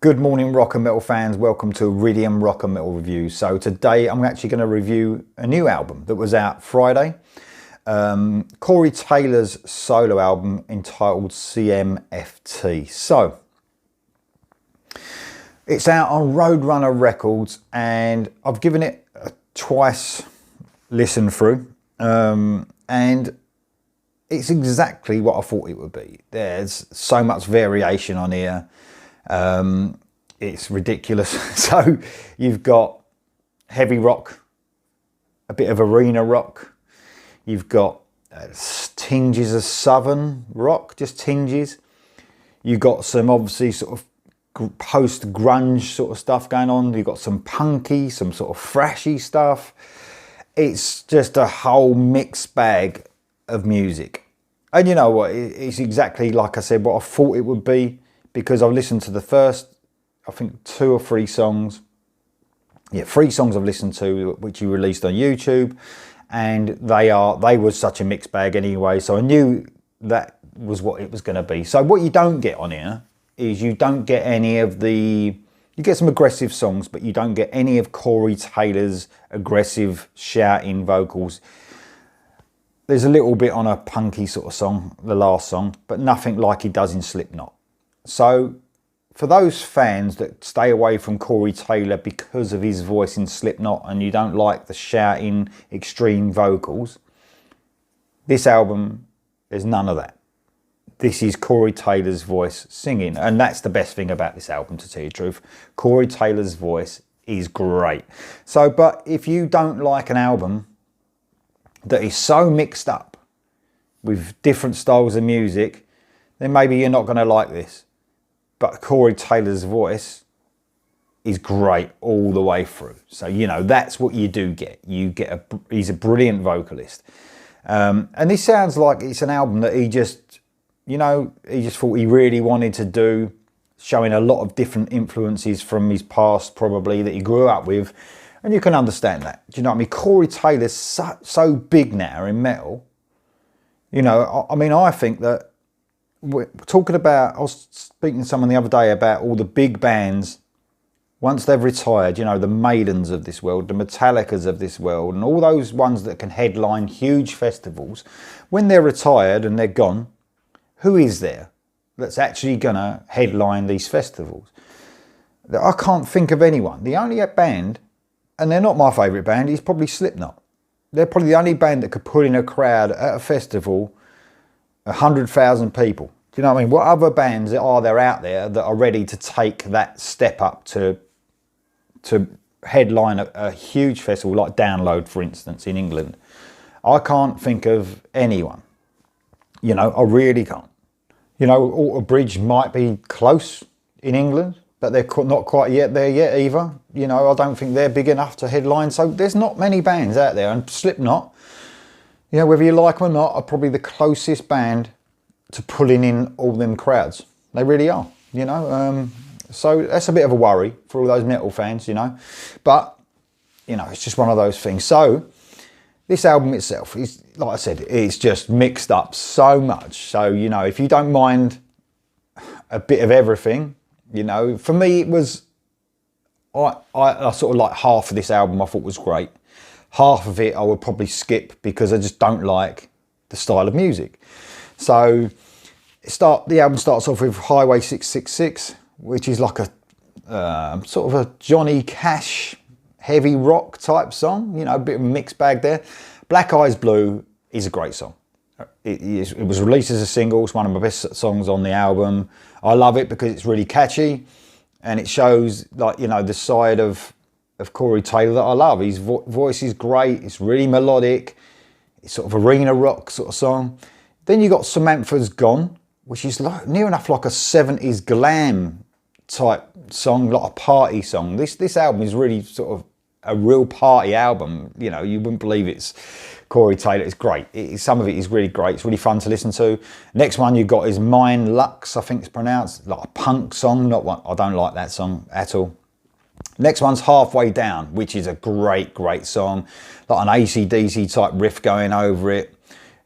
Good morning, rock and metal fans. Welcome to Iridium Rock and Metal Review. So today I'm actually going to review a new album that was out Friday. Corey Taylor's solo album entitled CMFT. So it's out on Roadrunner Records and I've given it a twice listen through. And it's exactly what I thought it would be. There's so much variation on here. It's ridiculous. So you've got heavy rock, a bit of arena rock, you've got tinges of southern rock, just tinges. You've got some obviously sort of post grunge sort of stuff going on. You've got some punky, some sort of thrashy stuff. It's just a whole mixed bag of music. And you know what, it's exactly like I said, what I thought it would be, because I've listened to the first, I think 2 or 3 songs. Yeah, 3 songs I've listened to, which he released on YouTube, and they were such a mixed bag anyway, so I knew that was what it was going to be. So what you don't get on here is you don't get any of the, you get some aggressive songs, but you don't get any of Corey Taylor's aggressive shouting vocals. There's a little bit on a punky sort of song, the last song, but nothing like he does in Slipknot. So for those fans that stay away from Corey Taylor because of his voice in Slipknot and you don't like the shouting extreme vocals, this album, there's none of that. This is Corey Taylor's voice singing, and that's the best thing about this album, to tell you the truth. Corey Taylor's voice is great. So, but if you don't like an album that is so mixed up with different styles of music, then maybe you're not going to like this. But Corey Taylor's voice is great all the way through. So, you know, that's what you do get. You get he's a brilliant vocalist. And this sounds like it's an album that he just, you know, he just thought he really wanted to do, showing a lot of different influences from his past, probably, that he grew up with. And you can understand that. Do you know what I mean? Corey Taylor's so big now in metal. You know, I mean, I think that we're talking about, I was speaking to someone the other day about all the big bands, once they've retired, you know, the Maidens of this world, the Metallicas of this world, and all those ones that can headline huge festivals, when they're retired and they're gone, who is there that's actually going to headline these festivals? I can't think of anyone. The only band, and they're not my favourite band, is probably Slipknot. They're probably the only band that could put in a crowd at a festival 100,000 people. Do you know what I mean? What other bands are there out there that are ready to take that step up to headline a huge festival like Download, for instance, in England? I can't think of anyone. You know, I really can't. You know, Alter Bridge might be close in England, but they're not quite yet there yet either. You know, I don't think they're big enough to headline. So there's not many bands out there, and Slipknot, you know, whether you like them or not, are probably the closest band to pulling in all them crowds. They really are, you know. So that's a bit of a worry for all those metal fans, you know. But, you know, it's just one of those things. So this album itself is, like I said, it's just mixed up so much. So, you know, if you don't mind a bit of everything, you know, for me it was, I sort of like half of this album I thought was great. Half of it I would probably skip because I just don't like the style of music. So the album starts off with Highway 666, which is like a sort of a Johnny Cash heavy rock type song, you know, a bit of a mixed bag there. Black Eyes Blue is a great song. It was released as a single. It's one of my best songs on the album. I love it because it's really catchy and it shows, like, you know, the side of Corey Taylor that I love. His voice is great. It's really melodic. It's sort of arena rock sort of song. Then you got Samantha's Gone, which is like, near enough like a 70s glam type song, like a party song. This album is really sort of a real party album. You know, you wouldn't believe it's Corey Taylor. It's great. Some of it is really great. It's really fun to listen to. Next one you got is Mine Lux, I think it's pronounced, like a punk song. Not one, I don't like that song at all. Next one's Halfway Down, which is a great song. Like an AC/DC type riff going over it.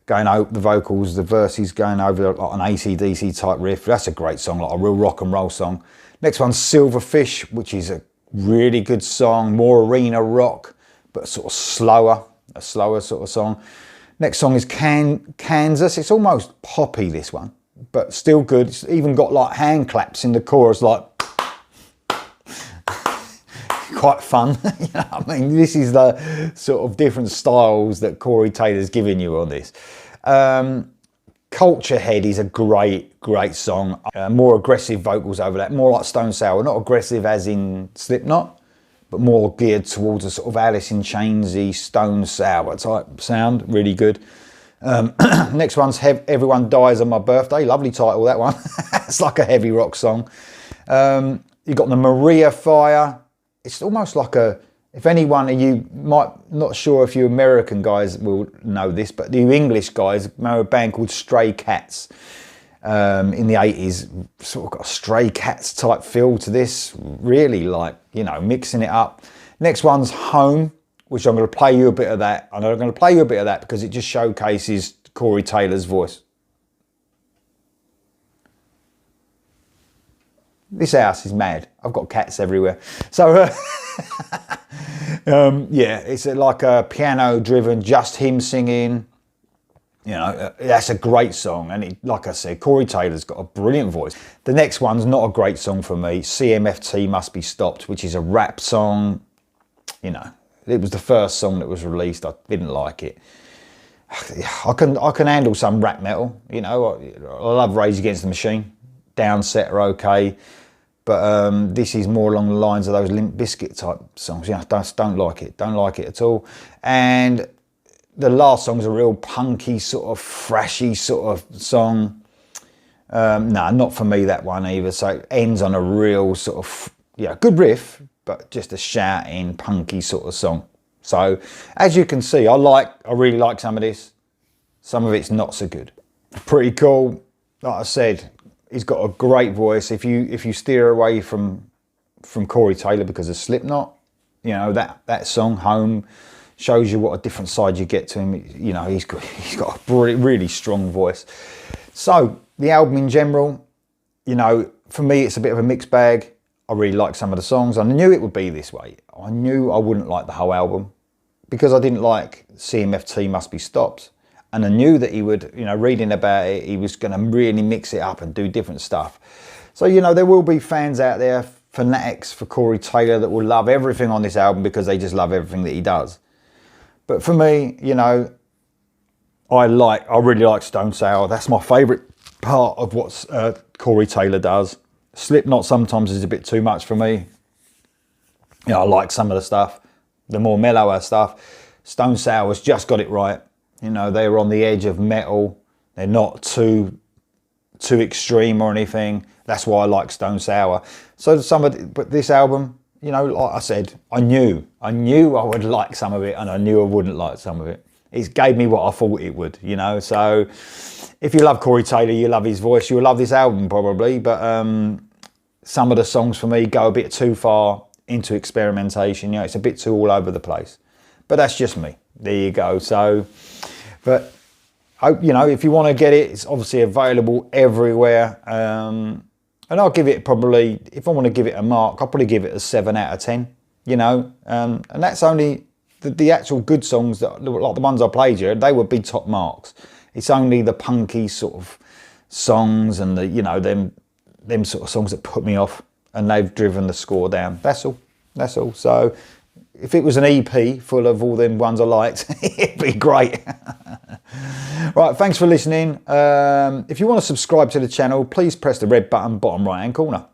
going over the vocals, the verses going over like an AC/DC type riff. That's a great song, like a real rock and roll song. Next one's Silverfish, which is a really good song, more arena rock, but sort of slower, a slower sort of song. Next song is Kansas. It's almost poppy, this one, but still good. It's even got like hand claps in the chorus, like quite fun. You know what I mean? This is the sort of different styles that Corey Taylor's giving you on this. Culture Head is a great song. More aggressive vocals over that, more like Stone Sour, not aggressive as in Slipknot, but more geared towards a sort of Alice in Chainsy, Stone Sour type sound. Really good. Next one's Everyone Dies on My Birthday. Lovely title, that one. It's like a heavy rock song. You've got the Maria Fire. It's almost like a, if anyone of you might, not sure if you American guys will know this, but the English guys know a band called Stray Cats. In the 80s, sort of got a Stray Cats type feel to this, really, like, you know, mixing it up. Next one's Home, which I'm going to play you a bit of that. And I'm going to play you a bit of that because it just showcases Corey Taylor's voice. This house is mad. I've got cats everywhere. So, yeah, it's like a piano driven, just him singing. You know, that's a great song. And like I said, Corey Taylor's got a brilliant voice. The next one's not a great song for me. CMFT Must Be Stopped, which is a rap song. You know, it was the first song that was released. I didn't like it. I can handle some rap metal. You know, I love Rage Against the Machine. Downset are okay. But this is more along the lines of those Limp Bizkit type songs. Yeah, don't like it. Don't like it at all. And the last song's a real punky, sort of thrashy sort of song. No, not for me, that one either. So it ends on a real sort of, yeah, good riff, but just a shouting, punky sort of song. So as you can see, I really like some of this. Some of it's not so good. Pretty cool. Like I said, he's got a great voice. If you steer away from Corey Taylor because of Slipknot, you know, that song Home shows you what a different side you get to him. You know, he's got a really strong voice. So the album in general, you know, for me it's a bit of a mixed bag. I really like some of the songs. I knew it would be this way. I knew I wouldn't like the whole album because I didn't like CMFT Must Be Stopped. And I knew that he would, you know, reading about it, he was going to really mix it up and do different stuff. So, you know, there will be fans out there, fanatics for Corey Taylor, that will love everything on this album because they just love everything that he does. But for me, you know, I really like Stone Sour. That's my favourite part of what Corey Taylor does. Slipknot sometimes is a bit too much for me. You know, I like some of the stuff, the more mellower stuff. Stone Sour's just got it right. You know, they're on the edge of metal. They're not too extreme or anything. That's why I like Stone Sour. So but this album, you know, like I said, I knew I would like some of it, and I knew I wouldn't like some of it. It gave me what I thought it would, you know. So if you love Corey Taylor, you love his voice, you'll love this album probably. But some of the songs for me go a bit too far into experimentation. You know, it's a bit too all over the place. But that's just me. There you go. So, but you know, if you want to get it, it's obviously available everywhere. And I'll give it probably, if I want to give it a mark, I'll probably give it a 7 out of 10, you know. And that's only the actual good songs, that like the ones I played here, they would be top marks. It's only the punky sort of songs and the, you know, them sort of songs that put me off, and they've driven the score down. That's all. That's all. So if it was an EP full of all them ones I liked, it'd be great. Right, thanks for listening. If you want to subscribe to the channel, please press the red button bottom right hand corner.